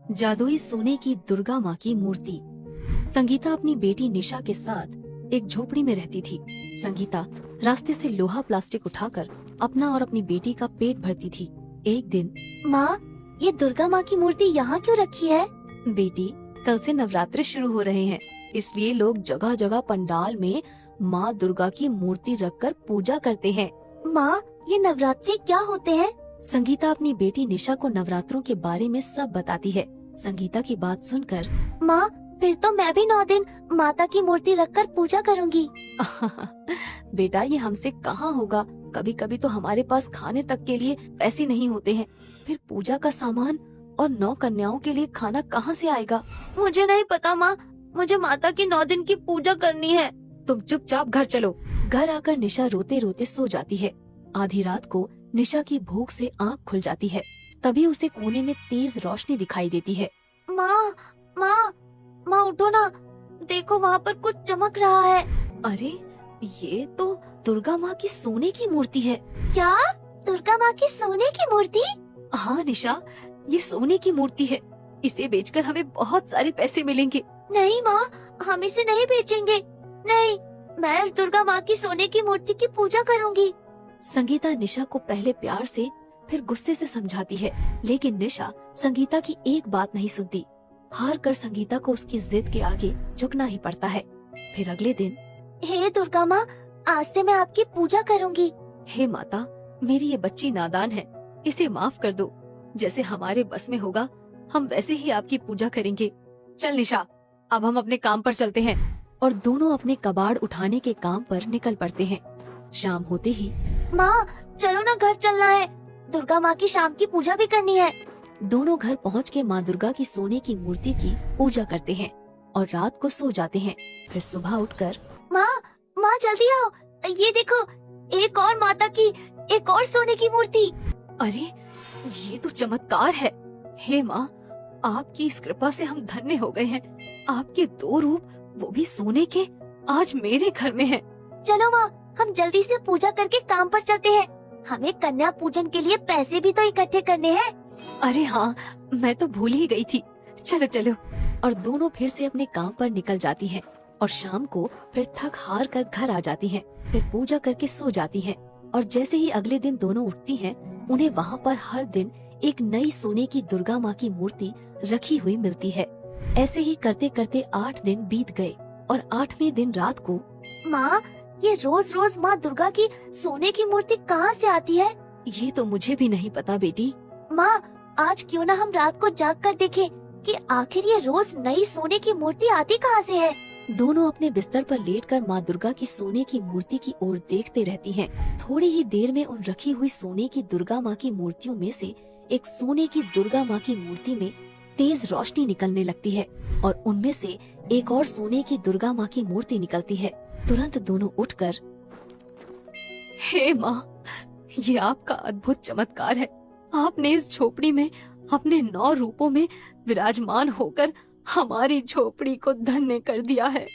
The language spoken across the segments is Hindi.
जादुई सोने की दुर्गा माँ की मूर्ति। संगीता अपनी बेटी निशा के साथ एक झोपड़ी में रहती थी। संगीता रास्ते से लोहा प्लास्टिक उठाकर अपना और अपनी बेटी का पेट भरती थी। एक दिन, माँ, ये दुर्गा माँ की मूर्ति यहाँ क्यों रखी है? बेटी, कल से नवरात्रे शुरू हो रहे हैं, इसलिए लोग जगह जगह पंडाल में माँ दुर्गा की मूर्ति रखकर पूजा करते हैं। माँ, ये नवरात्रि क्या होते हैं? संगीता अपनी बेटी निशा को नवरात्रों के बारे में सब बताती है। संगीता की बात सुनकर माँ, फिर तो मैं भी 9 दिन माता की मूर्ति रखकर पूजा करूँगी। बेटा, ये हमसे कहाँ होगा। कभी कभी तो हमारे पास खाने तक के लिए पैसे नहीं होते हैं, फिर पूजा का सामान और 9 कन्याओं के लिए खाना कहाँ से आएगा। मुझे नहीं पता माँ, मुझे माता की 9 दिन की पूजा करनी है। तुम चुपचाप घर चलो। घर आकर निशा रोते रोते सो जाती है। आधी रात को निशा की भूख से आँख खुल जाती है। तभी उसे कोने में तेज रोशनी दिखाई देती है। माँ, माँ, माँ उठो ना, देखो वहाँ पर कुछ चमक रहा है। अरे, ये तो दुर्गा माँ की सोने की मूर्ति है। क्या? दुर्गा माँ की सोने की मूर्ति? हाँ निशा, ये सोने की मूर्ति है। इसे बेचकर हमें बहुत सारे पैसे मिलेंगे। नहीं माँ, हम इसे नहीं बेचेंगे। नहीं, मैं इस दुर्गा माँ की सोने की मूर्ति की पूजा करूँगी। संगीता निशा को पहले प्यार से फिर गुस्से से समझाती है, लेकिन निशा संगीता की एक बात नहीं सुनती। हार कर संगीता को उसकी जिद के आगे झुकना ही पड़ता है। फिर अगले दिन, हे दुर्गा माँ, आज से मैं आपकी पूजा करूँगी। हे माता, मेरी ये बच्ची नादान है, इसे माफ कर दो। जैसे हमारे बस में होगा हम वैसे ही आपकी पूजा करेंगे। चल निशा, अब हम अपने काम पर चलते हैं। और दोनों अपने कबाड़ उठाने के काम पर निकल पड़ते हैं। शाम होते ही, माँ, चलो ना, घर चलना है। दुर्गा माँ की शाम की पूजा भी करनी है। दोनों घर पहुँच के माँ दुर्गा की सोने की मूर्ति की पूजा करते हैं और रात को सो जाते हैं। फिर सुबह उठकर, माँ, माँ जल्दी आओ, ये देखो, एक और माता की एक और सोने की मूर्ति। अरे, ये तो चमत्कार है। हे माँ, आपकी इस कृपा से हम धन्य हो गए हैं। आपके 2 रूप, वो भी सोने के, आज मेरे घर में हैं। चलो माँ, हम जल्दी से पूजा करके काम पर चलते हैं। हमें कन्या पूजन के लिए पैसे भी तो इकट्ठे करने हैं। अरे हाँ, मैं तो भूल ही गई थी। चलो चलो। और दोनों फिर से अपने काम पर निकल जाती हैं और शाम को फिर थक हार कर घर आ जाती हैं। फिर पूजा करके सो जाती हैं। और जैसे ही अगले दिन दोनों उठती हैं, उन्हें वहाँ पर हर दिन एक नई सोने की दुर्गा माँ की मूर्ति रखी हुई मिलती है। ऐसे ही करते करते 8 दिन बीत गए और 8वें दिन रात को, माँ, ये रोज रोज माँ दुर्गा की सोने की मूर्ति कहाँ से आती है? ये तो मुझे भी नहीं पता बेटी। माँ, आज क्यों ना हम रात को जाग कर देखें कि आखिर ये रोज नई सोने की मूर्ति आती कहाँ से है। दोनों अपने बिस्तर पर लेटकर माँ दुर्गा की सोने की मूर्ति की ओर देखते रहती हैं। थोड़ी ही देर में उन रखी हुई सोने की दुर्गा माँ की मूर्तियों में से एक सोने की दुर्गा माँ की मूर्ति में तेज रोशनी निकलने लगती है और उनमें से एक और सोने की दुर्गा माँ की मूर्ति निकलती है। तुरंत दोनों उठकर, हे माँ, ये आपका अद्भुत चमत्कार है। आपने इस झोपड़ी में अपने 9 रूपों में विराजमान होकर हमारी झोपड़ी को धन्य कर दिया है।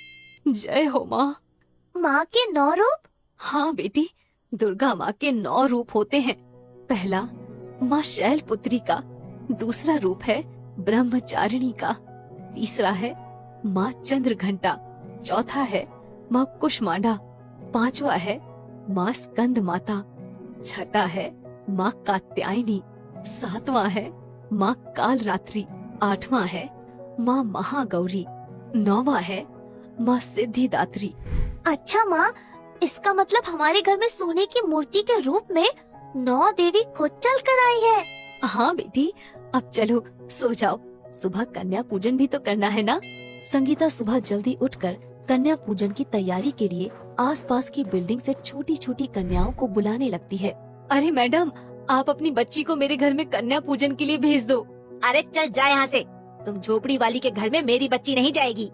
जय हो माँ। माँ के 9 रूप? हाँ बेटी, दुर्गा माँ के 9 रूप होते हैं। पहला माँ शैलपुत्री का, दूसरा रूप है ब्रह्मचारिणी का, तीसरा है माँ चंद्रघंटा, चौथा है माँ कुष्मांडा, 5वां है माँ स्कंद माता, 6ठा है माँ कात्यायनी, 7वां है माँ कालरात्रि, 8वां है माँ महागौरी, 9वां है माँ सिद्धिदात्री। अच्छा माँ, इसका मतलब हमारे घर में सोने की मूर्ति के रूप में 9 देवी खुद चल कर आई है। हाँ बेटी, अब चलो सो जाओ, सुबह कन्या पूजन भी तो करना है ना। संगीता सुबह जल्दी उठकर कन्या पूजन की तैयारी के लिए आसपास की बिल्डिंग से छोटी छोटी कन्याओं को बुलाने लगती है। अरे मैडम, आप अपनी बच्ची को मेरे घर में कन्या पूजन के लिए भेज दो। अरे चल जा यहाँ से, तुम झोपड़ी वाली के घर में मेरी बच्ची नहीं जाएगी।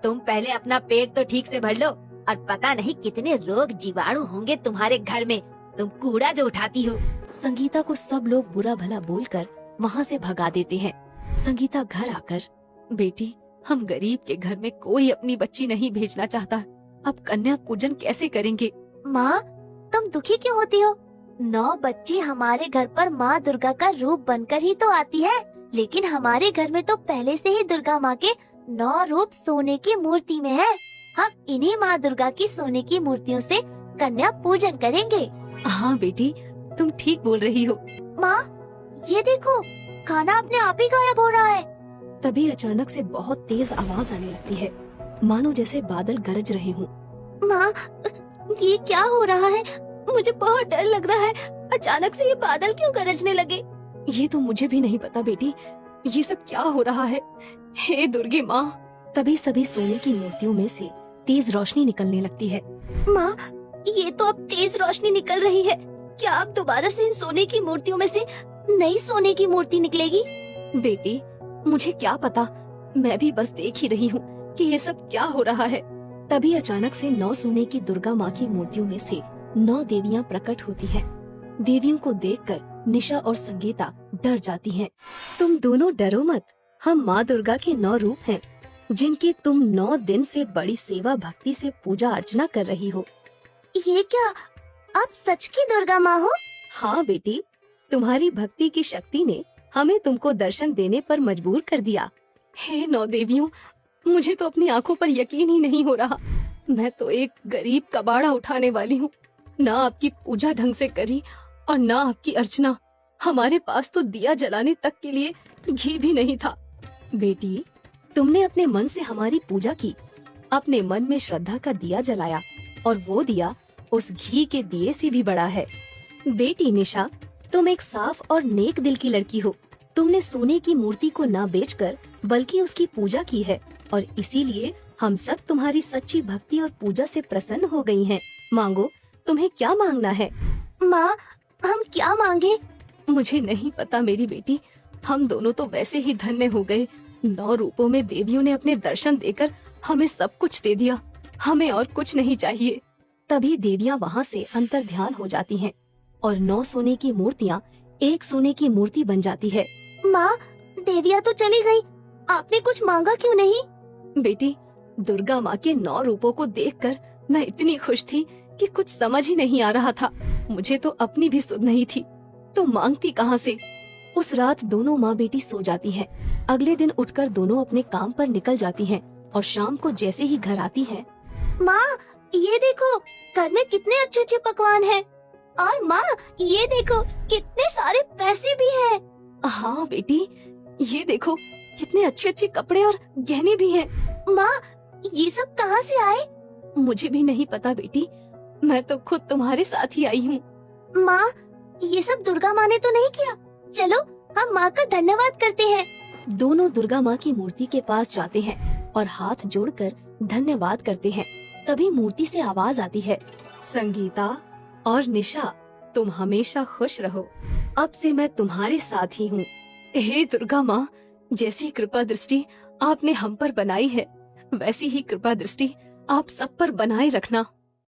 तुम पहले अपना पेट तो ठीक से भर लो, और पता नहीं कितने रोग जीवाणु होंगे तुम्हारे घर में, तुम कूड़ा जो उठाती हो। संगीता को सब लोग बुरा भला बोलकर वहाँ से भगा देते हैं। संगीता घर आकर, बेटी, हम गरीब के घर में कोई अपनी बच्ची नहीं भेजना चाहता, अब कन्या पूजन कैसे करेंगे? माँ, तुम दुखी क्यों होती हो? 9 बच्ची हमारे घर पर माँ दुर्गा का रूप बनकर ही तो आती है, लेकिन हमारे घर में तो पहले से ही दुर्गा माँ के 9 रूप सोने की मूर्ति में है। हम इन्हीं माँ दुर्गा की सोने की मूर्तियों से कन्या पूजन करेंगे। हाँ बेटी, तुम ठीक बोल रही हो। माँ, ये देखो, खाना अपने आप ही गायब हो रहा है। तभी अचानक से बहुत तेज आवाज आने लगती है, मानो जैसे बादल गरज रहे हों। माँ, ये क्या हो रहा है? मुझे बहुत डर लग रहा है। अचानक से ये बादल क्यों गरजने लगे? ये तो मुझे भी नहीं पता बेटी, ये सब क्या हो रहा है। हे दुर्गे माँ। तभी सभी सोने की मूर्तियों में से तेज रोशनी निकलने लगती है। माँ, ये तो अब तेज रोशनी निकल रही है। क्या अब दोबारा से इन सोने की मूर्तियों में से नई सोने की मूर्ति निकलेगी? बेटी, मुझे क्या पता, मैं भी बस देख ही रही हूँ कि ये सब क्या हो रहा है। तभी अचानक से 9 सोने की दुर्गा माँ की मूर्तियों में से 9 देवियाँ प्रकट होती हैं। देवियों को देखकर निशा और संगीता डर जाती हैं। तुम दोनों डरो मत, हम माँ दुर्गा के 9 रूप हैं, जिनकी तुम 9 दिन से बड़ी सेवा भक्ति से पूजा अर्चना कर रही हो। ये क्या, आप सच की दुर्गा माँ हो? हाँ बेटी, तुम्हारी भक्ति की शक्ति ने हमें तुमको दर्शन देने पर मजबूर कर दिया। हे 9 देवियों, मुझे तो अपनी आंखों पर यकीन ही नहीं हो रहा। मैं तो एक गरीब कबाड़ा उठाने वाली हूँ, ना आपकी पूजा ढंग से करी और ना आपकी अर्चना। हमारे पास तो दिया जलाने तक के लिए घी भी नहीं था। बेटी, तुमने अपने मन से हमारी पूजा की, अपने मन में श्रद्धा का दिया जलाया, और वो दिया उस घी के दिए से भी बड़ा है। बेटी निशा, तुम एक साफ और नेक दिल की लड़की हो। तुमने सोने की मूर्ति को ना बेचकर बल्कि उसकी पूजा की है, और इसीलिए हम सब तुम्हारी सच्ची भक्ति और पूजा से प्रसन्न हो गई हैं। मांगो, तुम्हें क्या मांगना है? माँ, हम क्या मांगे? मुझे नहीं पता मेरी बेटी, हम दोनों तो वैसे ही धन्य हो गए। 9 रूपों में देवियों ने अपने दर्शन देकर हमें सब कुछ दे दिया, हमें और कुछ नहीं चाहिए। तभी देवियाँ वहाँ से अंतर ध्यान हो जाती हैं और 9 सोने की मूर्तियाँ एक सोने की मूर्ति बन जाती है। माँ, देवियाँ तो चली गई, आपने कुछ मांगा क्यों नहीं? बेटी, दुर्गा माँ के 9 रूपों को देखकर मैं इतनी खुश थी कि कुछ समझ ही नहीं आ रहा था। मुझे तो अपनी भी सुध नहीं थी, तो मांगती कहाँ से। उस रात दोनों माँ बेटी सो जाती हैं। अगले दिन उठकर दोनों अपने काम पर निकल जाती हैं और शाम को जैसे ही घर आती हैं, माँ, ये देखो, घर में कितने अच्छे अच्छे पकवान हैं। और माँ, ये देखो, कितने सारे पैसे भी हैं। हाँ बेटी, ये देखो, कितने अच्छे अच्छे कपड़े और गहने भी हैं। माँ, ये सब कहाँ से आए? मुझे भी नहीं पता बेटी, मैं तो खुद तुम्हारे साथ ही आई हूँ। माँ, ये सब दुर्गा माँ ने तो नहीं किया। चलो, हम माँ का धन्यवाद करते हैं। दोनों दुर्गा माँ की मूर्ति के पास जाते हैं और हाथ जोड़कर धन्यवाद करते हैं। तभी मूर्ति से आवाज आती है, संगीता और निशा, तुम हमेशा खुश रहो। अब से मैं तुम्हारे साथ ही हूँ। हे दुर्गा माँ, जैसी कृपा दृष्टि आपने हम पर बनाई है, वैसी ही कृपा दृष्टि आप सब पर बनाए रखना।